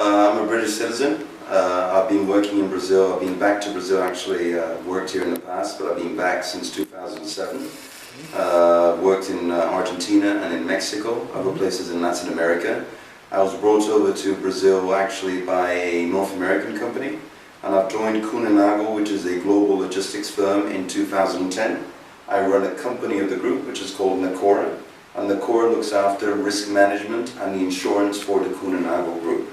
I'm a British citizen. I've been working in Brazil. I've been back to Brazil actually. Worked here in the past, but I've been back since 2007. Worked in Argentina and in Mexico, other places in Latin America. I was brought over to Brazil actually by a North American company, and I've joined Kuehne Nagel, which is a global logistics firm, in 2010. I run a company of the group which is called Nacora, and Nacora looks after risk management and the insurance for the Kuehne Nagel group.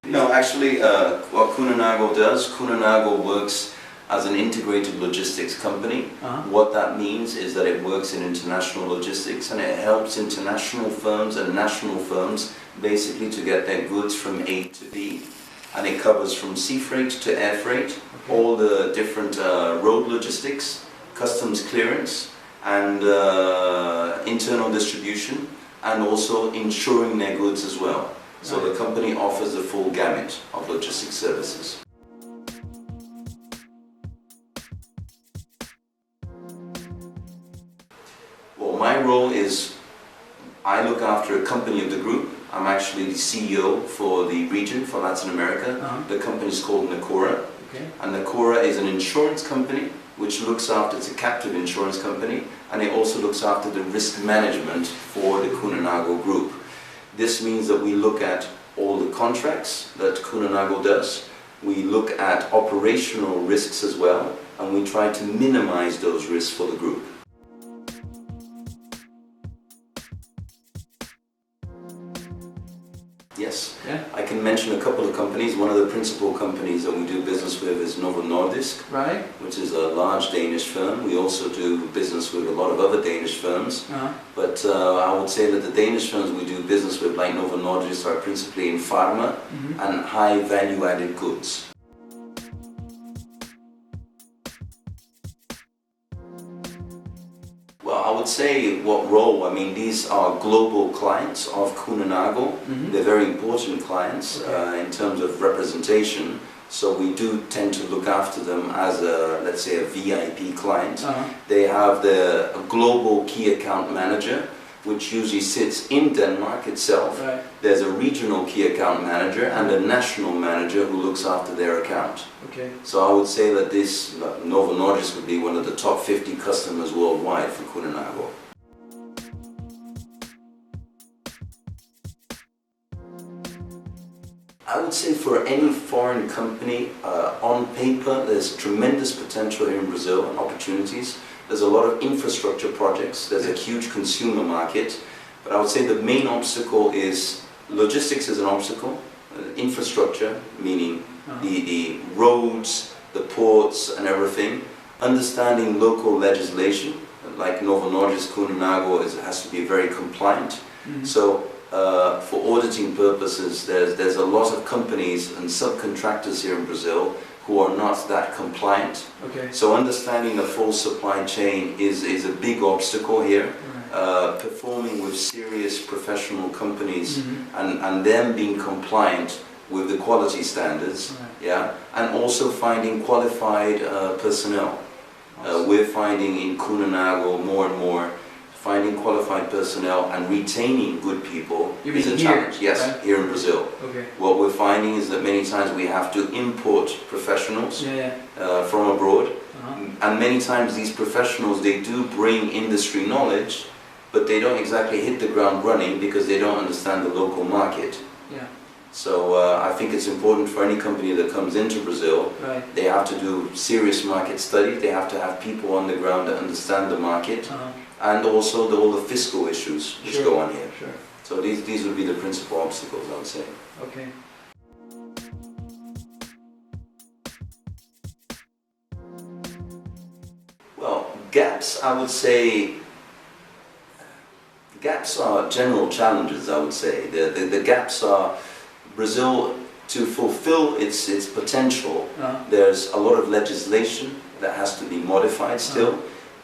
No, actually, what Kuehne Nagel does, Kuehne Nagel works as an integrated logistics company. What that means is that it works in international logistics, and it helps international firms and national firms basically to get their goods from A to B. And it covers from sea freight to air freight, all the different road logistics, customs clearance, and internal distribution, and also insuring their goods as well. So the company offers a full gamut of logistics services. Well, my role is I look after a company of the group. I'm actually the CEO for the region, for Latin America. The company is called Nacora. And Nacora is an insurance company which looks after, it's a captive insurance company, and it also looks after the risk management for the Kuehne Nagel group. This means that we look at all the contracts that Kuehne Nagel does. We look at operational risks as well, and we try to minimize those risks for the group. Yes, I can mention a couple of companies. One of the principal companies that we do business with is Novo Nordisk, which is a large Danish firm. We also do business with a lot of other Danish firms, but I would say that the Danish firms we do business with, like Novo Nordisk, are principally in pharma and high value-added goods. Well, I would say what role, I mean, these are global clients of Kuehne Nagel. They're very important clients in terms of representation, so we do tend to look after them as a, let's say, a VIP client. They have a global key account manager, which usually sits in Denmark itself. There's a regional key account manager and a national manager who looks after their account. So I would say that this Novo Nordisk would be one of the top 50 customers worldwide for Kuehne Nagel. I would say for any foreign company, on paper, there's tremendous potential here in Brazil and opportunities. There's a lot of infrastructure projects, there's a huge consumer market, but I would say the main obstacle is, logistics is an obstacle, infrastructure, meaning the roads, the ports and everything, understanding local legislation, like Novo Nordisk, Kuehne Nagel has to be very compliant. So for auditing purposes, there's a lot of companies and subcontractors here in Brazil who are not that compliant. So understanding the full supply chain is a big obstacle here. Performing with serious professional companies and them being compliant with the quality standards, and also finding qualified personnel. We're finding in Kuehne Nagel more and more, finding qualified personnel and retaining good people is a challenge. Yes, here in Brazil. What we're finding is that many times we have to import professionals from abroad, and many times these professionals, they do bring industry knowledge, but they don't exactly hit the ground running because they don't understand the local market. So I think it's important for any company that comes into Brazil, they have to do serious market study, they have to have people on the ground that understand the market, and also all the fiscal issues which go on here. So these would be the principal obstacles, I would say. Well, gaps, I would say, gaps are general challenges, I would say. The gaps are Brazil, to fulfill its potential, there's a lot of legislation that has to be modified still.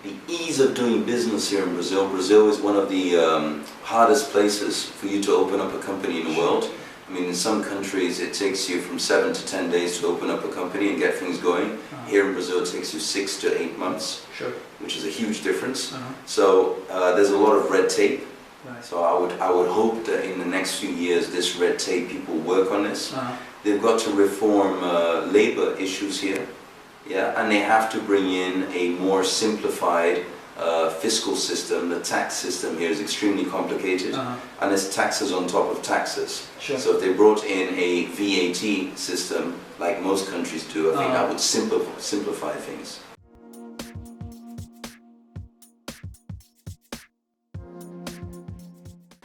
The ease of doing business here in Brazil, Brazil is one of the hardest places for you to open up a company in the world. I mean, in some countries it takes you from 7 to 10 days to open up a company and get things going. Here in Brazil it takes you 6 to 8 months, which is a huge difference. So there's a lot of red tape. So I would hope that in the next few years this red tape, people work on this. They've got to reform labor issues here, and they have to bring in a more simplified fiscal system. The tax system here is extremely complicated, and there's taxes on top of taxes. So if they brought in a VAT system, like most countries do, I think that would simplify things.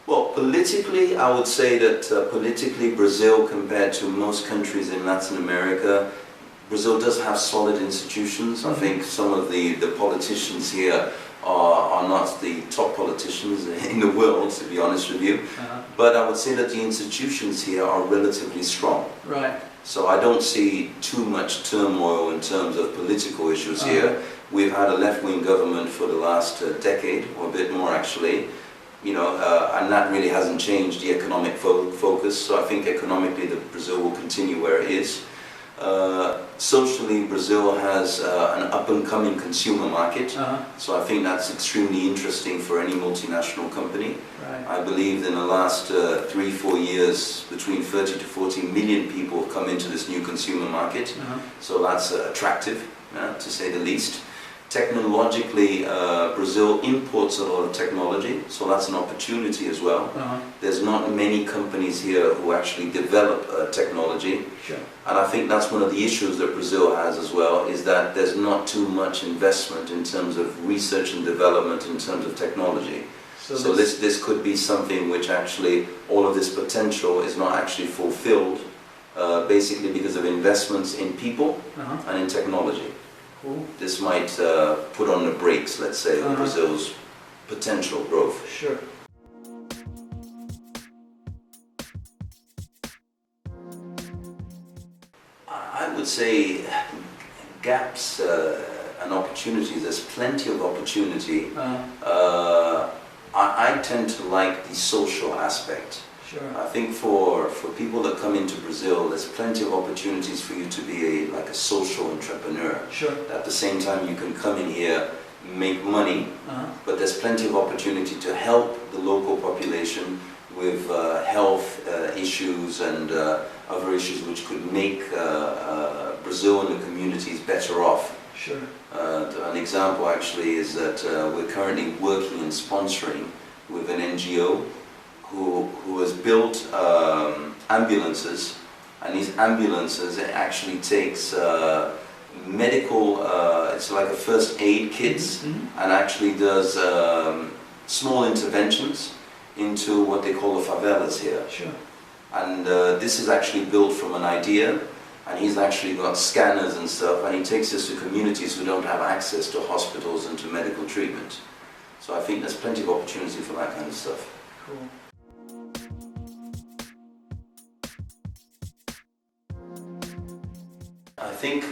Well, politically, I would say that politically Brazil, compared to most countries in Latin America, Brazil does have solid institutions. I think some of the politicians here are not the top politicians in the world, to be honest with you. But I would say that the institutions here are relatively strong. So I don't see too much turmoil in terms of political issues here. We've had a left-wing government for the last decade, or a bit more actually. And that really hasn't changed the economic focus. So I think economically Brazil will continue where it is. Socially, Brazil has an up-and-coming consumer market, so I think that's extremely interesting for any multinational company. I believe in the last 3-4 years, between 30 to 40 million people have come into this new consumer market, so that's attractive, to say the least. Technologically, Brazil imports a lot of technology, so that's an opportunity as well. There's not many companies here who actually develop technology, and I think that's one of the issues that Brazil has as well, is that there's not too much investment in terms of research and development in terms of technology. So this could be something which actually, all of this potential is not actually fulfilled, basically because of investments in people and in technology. This might put on the brakes, let's say, on Brazil's potential growth. I would say gaps and opportunities, there's plenty of opportunity. I tend to like the social aspect. I think for people that come into Brazil, there's plenty of opportunities for you to be like a social entrepreneur. At the same time, you can come in here, make money, but there's plenty of opportunity to help the local population with health issues and other issues which could make Brazil and the communities better off. An example actually is that we're currently working and sponsoring with an NGO who has built ambulances, and these ambulances, it actually takes medical, it's like a first aid kits, and actually does small interventions into what they call the favelas here. And this is actually built from an idea, and he's actually got scanners and stuff, and he takes this to communities who don't have access to hospitals and to medical treatment. So I think there's plenty of opportunity for that kind of stuff. I think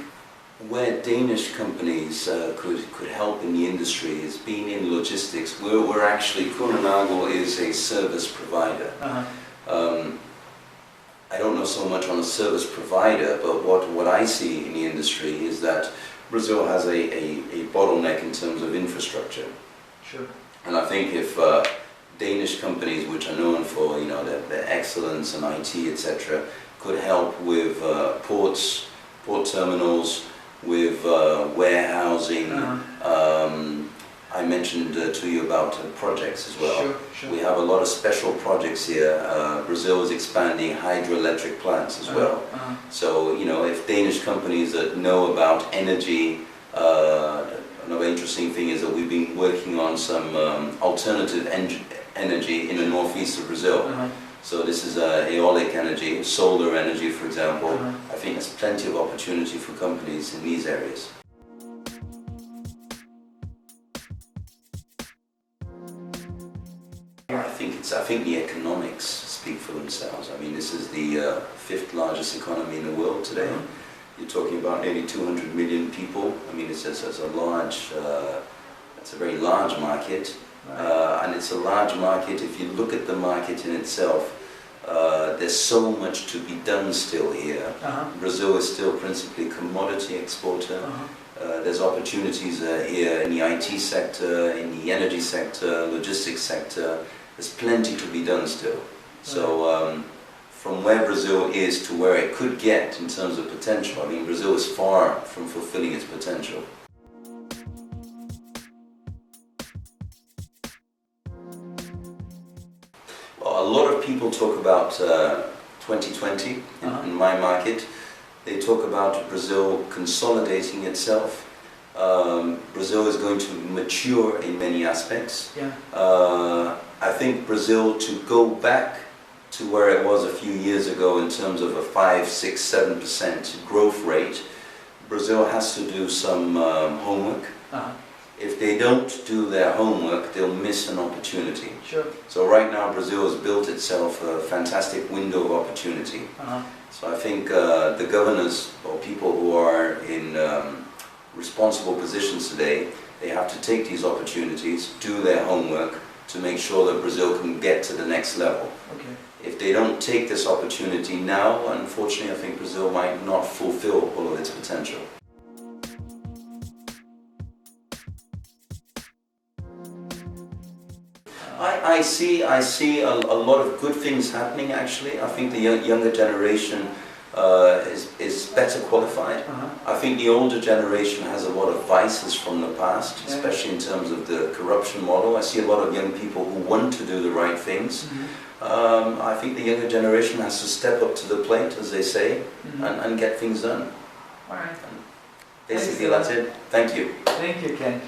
where Danish companies could help in the industry is being in logistics. We're actually, Kuehne Nagel is a service provider. I don't know so much on a service provider, but what I see in the industry is that Brazil has a bottleneck in terms of infrastructure. And I think if Danish companies, which are known for their excellence in IT, etc., could help with ports, port terminals, with warehousing. I mentioned to you about projects as well. We have a lot of special projects here. Brazil is expanding hydroelectric plants as well. So, if Danish companies that know about energy, another interesting thing is that we've been working on some alternative energy in the northeast of Brazil. So this is aeolic energy, solar energy, for example. I think there's plenty of opportunity for companies in these areas. I think the economics speak for themselves. I mean, this is the 5th largest economy in the world today. You're talking about nearly 200 million people. I mean, it's a large, it's a very large market. And it's a large market. If you look at the market in itself, There's so much to be done still here. Brazil is still principally a commodity exporter. There's opportunities here in the IT sector, in the energy sector, logistics sector. There's plenty to be done still. So from where Brazil is to where it could get in terms of potential, I mean, Brazil is far from fulfilling its potential. A lot of people talk about 2020 in my market. They talk about Brazil consolidating itself. Brazil is going to mature in many aspects. I think Brazil, to go back to where it was a few years ago in terms of a 5, 6, 7% growth rate, Brazil has to do some homework. If they don't do their homework, they'll miss an opportunity. So right now Brazil has built itself a fantastic window of opportunity. So I think the governors or people who are in responsible positions today, they have to take these opportunities, do their homework to make sure that Brazil can get to the next level. If they don't take this opportunity now, unfortunately I think Brazil might not fulfill all of its potential. I see a lot of good things happening actually. I think the younger generation is better qualified. I think the older generation has a lot of vices from the past, especially in terms of the corruption model. I see a lot of young people who want to do the right things. I think the younger generation has to step up to the plate, as they say, and get things done. All right. Basically, that's it. Thank you. Thank you, Ken.